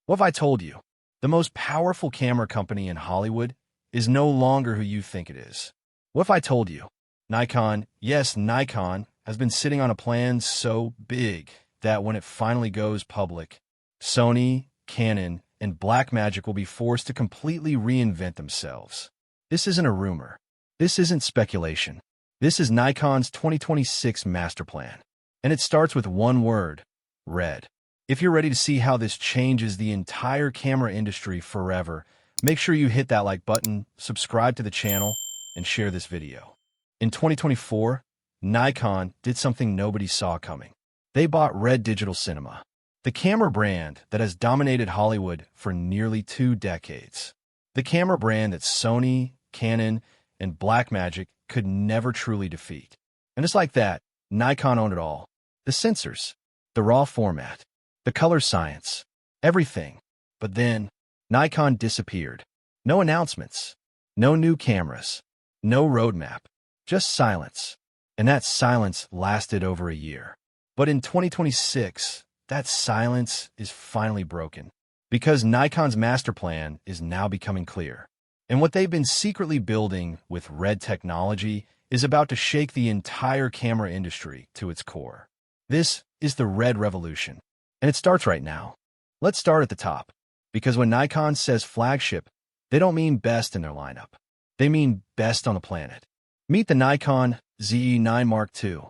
What if I told you? The most powerful camera company in Hollywood is no longer who you think it is. What if I told you? Nikon, yes, Nikon, has been sitting on a plan so big that when it finally goes public, Sony, Canon, and Blackmagic will be forced to completely reinvent themselves. This isn't a rumor. This isn't speculation. This is Nikon's 2026 master plan. And it starts with one word: RED. If you're ready to see how this changes the entire camera industry forever, make sure you hit that like button, subscribe to the channel, and share this video. In 2024, Nikon did something nobody saw coming. They bought RED Digital Cinema, the camera brand that has dominated Hollywood for nearly 2 decades. The camera brand that Sony, Canon, and Blackmagic could never truly defeat. And just like that, Nikon owned it all. The sensors, the raw format, the color science, everything. But then, Nikon disappeared. No announcements, no new cameras, no roadmap, just silence. And that silence lasted over a year. But in 2026, that silence is finally broken, because Nikon's master plan is now becoming clear. And what they've been secretly building with RED technology is about to shake the entire camera industry to its core. This is the RED revolution, and it starts right now. Let's start at the top, because when Nikon says flagship, they don't mean best in their lineup. They mean best on the planet. Meet the Nikon Z9 Mark II,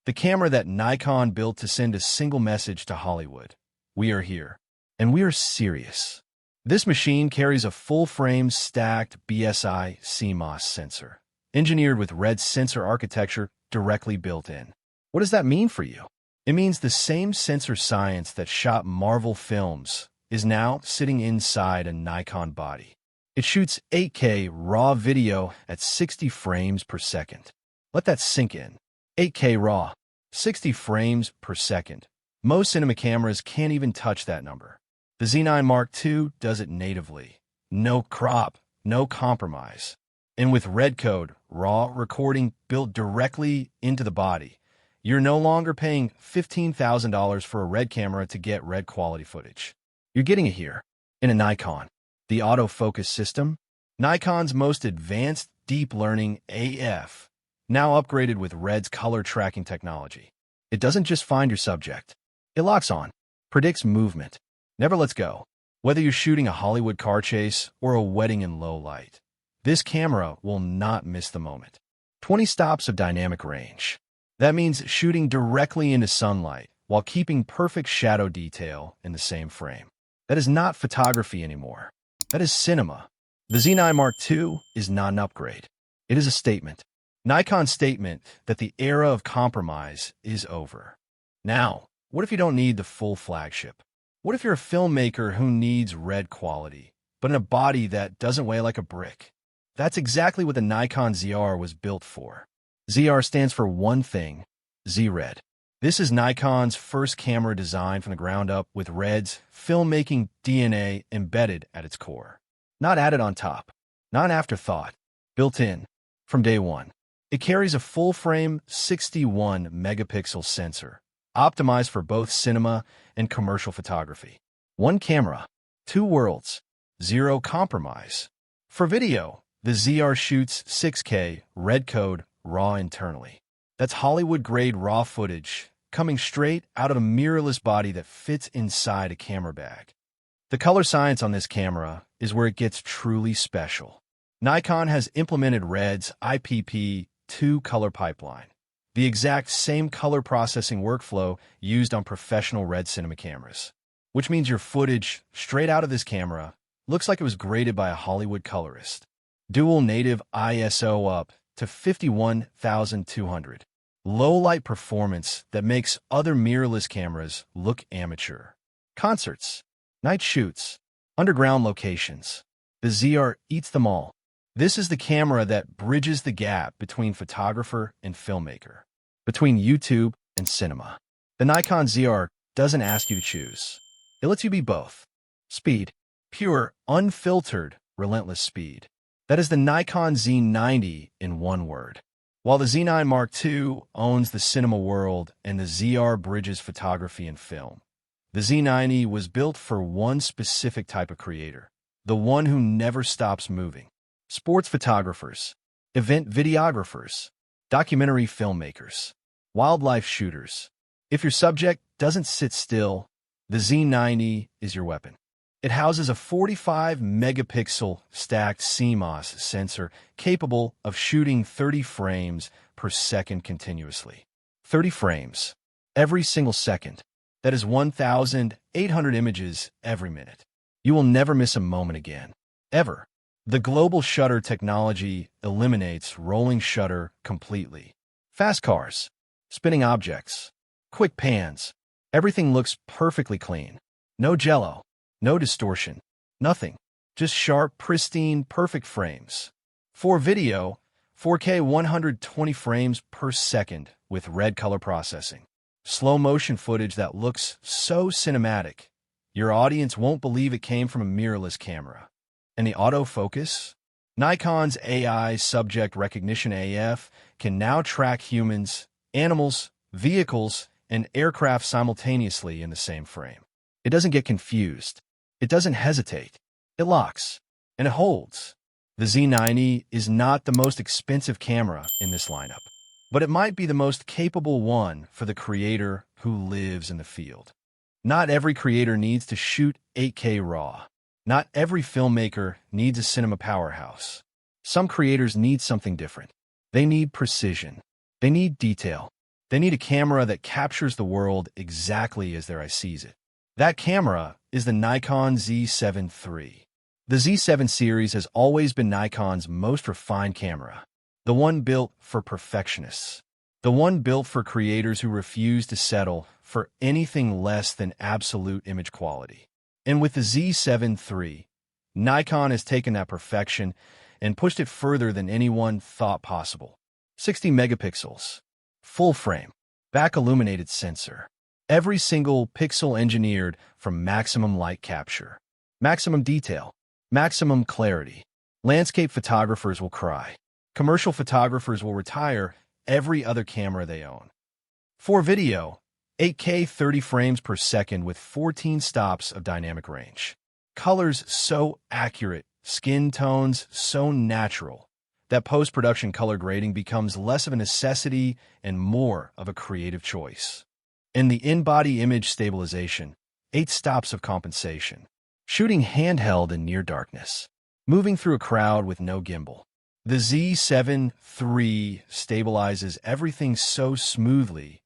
the camera that Nikon built to send a single message to Hollywood: we are here, and we are serious. This machine carries a full-frame stacked BSI CMOS sensor, engineered with RED sensor architecture directly built in. What does that mean for you? It means the same sensor science that shot Marvel films is now sitting inside a Nikon body. It shoots 8K RAW video at 60 frames per second. Let that sink in. 8K RAW, 60 frames per second. Most cinema cameras can't even touch that number. The Z9 Mark II does it natively. No crop, no compromise. And with RED code, RAW recording built directly into the body, you're no longer paying $15,000 for a RED camera to get RED quality footage. You're getting it here, in a Nikon. The autofocus system, Nikon's most advanced deep learning AF, now upgraded with RED's color tracking technology. It doesn't just find your subject. It locks on, predicts movement, never lets go. Whether you're shooting a Hollywood car chase or a wedding in low light, this camera will not miss the moment. 20 stops of dynamic range. That means shooting directly into sunlight while keeping perfect shadow detail in the same frame. That is not photography anymore. That is cinema. The Z9 Mark II is not an upgrade. It is a statement. Nikon's statement that the era of compromise is over. Now, what if you don't need the full flagship? What if you're a filmmaker who needs RED quality, but in a body that doesn't weigh like a brick? That's exactly what the Nikon ZR was built for. ZR stands for one thing: Z-RED. This is Nikon's first camera designed from the ground up with RED's filmmaking DNA embedded at its core. Not added on top, not an afterthought, built in from day one. It carries a full-frame 61-megapixel sensor, optimized for both cinema and commercial photography. One camera, two worlds, zero compromise. For video, the ZR shoots 6K RED code RAW internally. That's Hollywood-grade RAW footage coming straight out of a mirrorless body that fits inside a camera bag. The color science on this camera is where it gets truly special. Nikon has implemented RED's IPP2 color pipeline, the exact same color processing workflow used on professional RED cinema cameras, which means your footage straight out of this camera looks like it was graded by a Hollywood colorist. Dual native ISO up to 51,200. Low light performance that makes other mirrorless cameras look amateur. Concerts, night shoots, underground locations. The ZR eats them all. This is the camera that bridges the gap between photographer and filmmaker, between YouTube and cinema. The Nikon ZR doesn't ask you to choose. It lets you be both. Speed, pure, unfiltered, relentless speed. That is the Nikon Z90 in one word. While the Z9 Mark II owns the cinema world and the ZR bridges photography and film, The Z90 was built for one specific type of creator, the one who never stops moving. Sports photographers, event videographers, documentary filmmakers, wildlife shooters. If your subject doesn't sit still, the Z90 is your weapon. It houses a 45-megapixel stacked CMOS sensor capable of shooting 30 frames per second continuously. 30 frames every single second. That is 1,800 images every minute. You will never miss a moment again. Ever. The global shutter technology eliminates rolling shutter completely. Fast cars, spinning objects, quick pans. Everything looks perfectly clean. No jello, no distortion, nothing. Just sharp, pristine, perfect frames. For video, 4K 120 frames per second with red color processing. Slow motion footage that looks so cinematic, your audience won't believe it came from a mirrorless camera. And the autofocus? Nikon's AI subject recognition AF can now track humans, animals, vehicles, and aircraft simultaneously in the same frame. It doesn't get confused. It doesn't hesitate. It locks. And it holds. The Z90 is not the most expensive camera in this lineup, but it might be the most capable one for the creator who lives in the field. Not every creator needs to shoot 8K RAW. Not every filmmaker needs a cinema powerhouse. Some creators need something different. They need precision. They need detail. They need a camera that captures the world exactly as their eye sees it. That camera is the Nikon Z7 III. The Z7 series has always been Nikon's most refined camera. The one built for perfectionists. The one built for creators who refuse to settle for anything less than absolute image quality. And with the Z7 III, Nikon has taken that perfection and pushed it further than anyone thought possible. 60 megapixels, full frame, back-illuminated sensor. Every single pixel engineered for maximum light capture, maximum detail, maximum clarity. Landscape photographers will cry. Commercial photographers will retire every other camera they own. For video, 8K 30 frames per second with 14 stops of dynamic range. Colors so accurate, skin tones so natural, that post-production color grading becomes less of a necessity and more of a creative choice. In the in-body image stabilization, 8 stops of compensation. Shooting handheld in near darkness. Moving through a crowd with no gimbal. The Z7 III stabilizes everything so smoothly,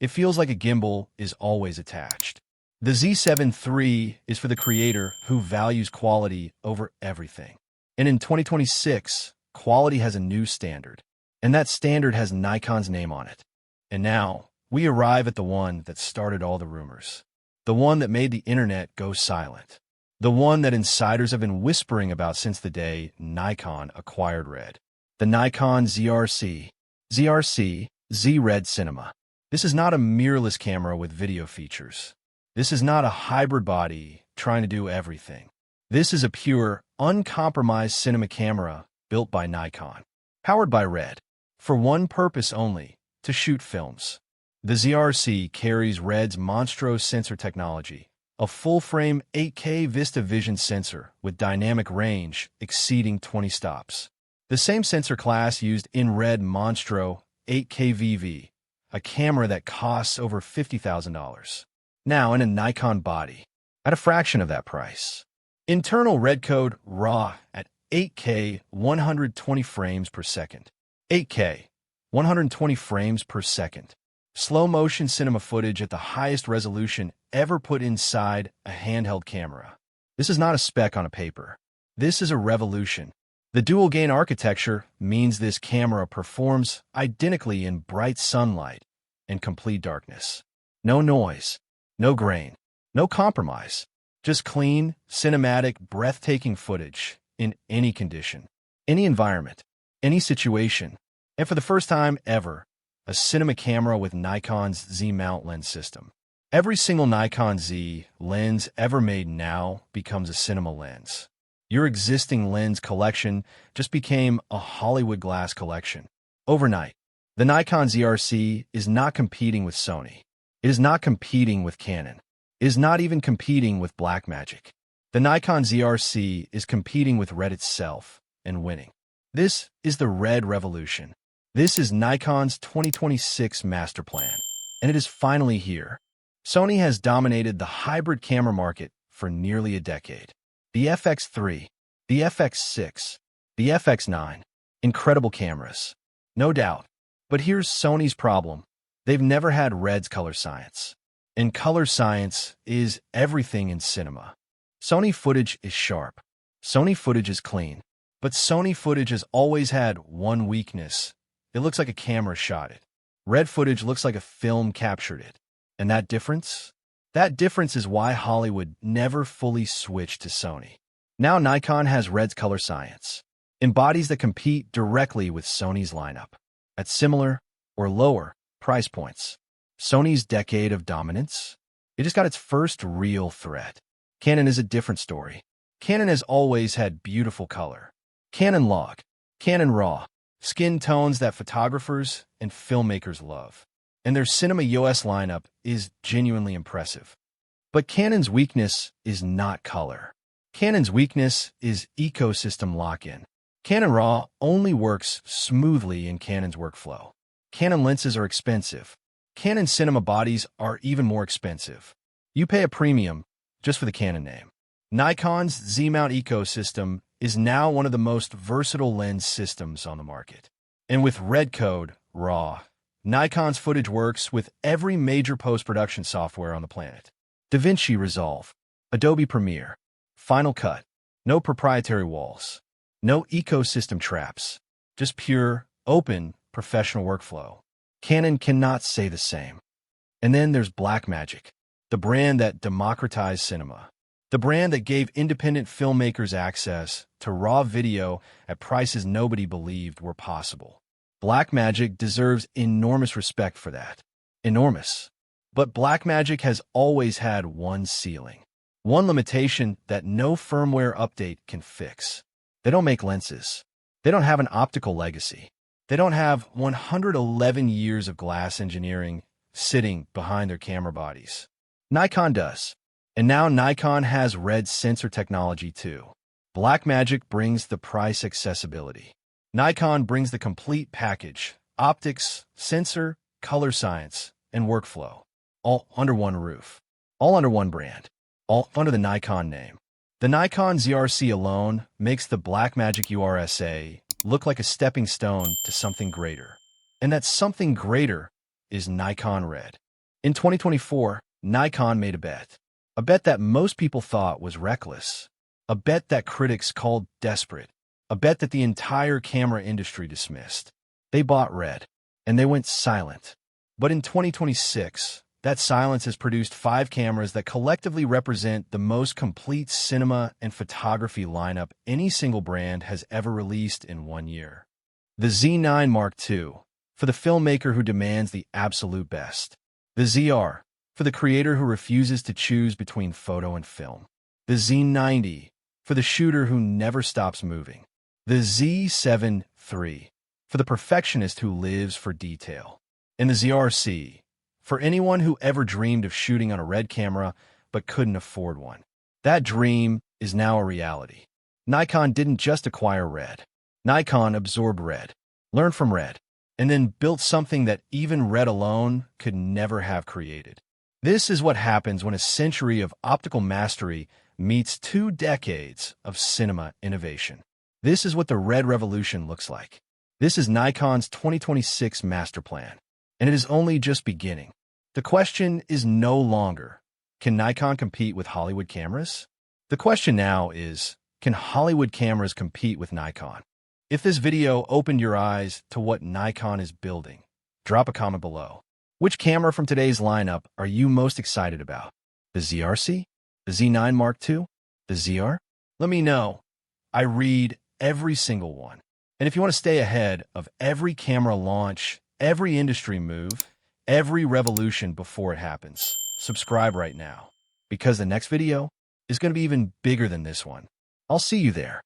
it feels like a gimbal is always attached. The Z7 III is for the creator who values quality over everything. And in 2026, quality has a new standard. And that standard has Nikon's name on it. And now, we arrive at the one that started all the rumors. The one that made the internet go silent. The one that insiders have been whispering about since the day Nikon acquired RED. The Nikon ZRC. ZRC, Z-RED Cinema. This is not a mirrorless camera with video features. This is not a hybrid body trying to do everything. This is a pure, uncompromised cinema camera built by Nikon. Powered by RED. For one purpose only, to shoot films. The ZRC carries RED's Monstro sensor technology, a full-frame 8K Vista Vision sensor with dynamic range exceeding 20 stops. The same sensor class used in RED Monstro 8K VV, a camera that costs over $50,000. Now in a Nikon body, at a fraction of that price. Internal RED code RAW at 8K 120 frames per second. 8K 120 frames per second. Slow-motion cinema footage at the highest resolution ever put inside a handheld camera. This is not a speck on a paper. This is a revolution. The dual-gain architecture means this camera performs identically in bright sunlight and complete darkness. No noise, no grain, no compromise. Just clean, cinematic, breathtaking footage in any condition, any environment, any situation. And for the first time ever, a cinema camera with Nikon's Z-mount lens system. Every single Nikon Z lens ever made now becomes a cinema lens. Your existing lens collection just became a Hollywood glass collection. Overnight, the Nikon ZRC is not competing with Sony. It is not competing with Canon. is not even competing with Blackmagic. The Nikon ZRC is competing with RED itself and winning. This is the RED revolution. This is Nikon's 2026 master plan, and it is finally here. Sony has dominated the hybrid camera market for nearly a decade. The FX3, the FX6, the FX9, incredible cameras, no doubt. But here's Sony's problem. They've never had RED's color science. And color science is everything in cinema. Sony footage is sharp. Sony footage is clean. But Sony footage has always had one weakness. It looks like a camera shot it. RED footage looks like a film captured it. And that difference? That difference is why Hollywood never fully switched to Sony. Now Nikon has RED's color science, in bodies that compete directly with Sony's lineup, at similar or lower price points. Sony's decade of dominance? It just got its first real threat. Canon is a different story. Canon has always had beautiful color. Canon log, Canon raw, skin tones that photographers and filmmakers love. And their Cinema EOS lineup is genuinely impressive. But Canon's weakness is not color. Canon's weakness is ecosystem lock-in. Canon RAW only works smoothly in Canon's workflow. Canon lenses are expensive. Canon cinema bodies are even more expensive. You pay a premium just for the Canon name. Nikon's Z-mount ecosystem is now one of the most versatile lens systems on the market. And with RED code, RAW, Nikon's footage works with every major post-production software on the planet. DaVinci Resolve, Adobe Premiere, Final Cut, no proprietary walls, no ecosystem traps, just pure, open, professional workflow. Canon cannot say the same. And then there's Blackmagic, the brand that democratized cinema, the brand that gave independent filmmakers access to raw video at prices nobody believed were possible. Blackmagic deserves enormous respect for that. Enormous. But Blackmagic has always had one ceiling, one limitation that no firmware update can fix. They don't make lenses. They don't have an optical legacy. They don't have 111 years of glass engineering sitting behind their camera bodies. Nikon does. And now Nikon has RED sensor technology too. Blackmagic brings the price accessibility. Nikon brings the complete package, optics, sensor, color science, and workflow, all under one roof, all under one brand, all under the Nikon name. The Nikon ZRC alone makes the Blackmagic URSA look like a stepping stone to something greater. And that something greater is Nikon RED. In 2024, Nikon made a bet that most people thought was reckless, a bet that critics called desperate, a bet that the entire camera industry dismissed. They bought RED, and they went silent. But in 2026, that silence has produced 5 cameras that collectively represent the most complete cinema and photography lineup any single brand has ever released in 1 year. The Z9 Mark II, for the filmmaker who demands the absolute best. The ZR, for the creator who refuses to choose between photo and film. The Z90, for the shooter who never stops moving. The Z7 III, for the perfectionist who lives for detail. And the ZRC, for anyone who ever dreamed of shooting on a RED camera but couldn't afford one. That dream is now a reality. Nikon didn't just acquire RED. Nikon absorbed RED, learned from RED, and then built something that even RED alone could never have created. This is what happens when a century of optical mastery meets 2 decades of cinema innovation. This is what the RED revolution looks like. This is Nikon's 2026 master plan, and it is only just beginning. The question is no longer, can Nikon compete with Hollywood cameras? The question now is, can Hollywood cameras compete with Nikon? If this video opened your eyes to what Nikon is building, drop a comment below. Which camera from today's lineup are you most excited about? The ZRC? The Z9 Mark II? The ZR? Let me know. I read every single one. And if you want to stay ahead of every camera launch, every industry move, every revolution before it happens, subscribe right now, because the next video is going to be even bigger than this one. I'll see you there.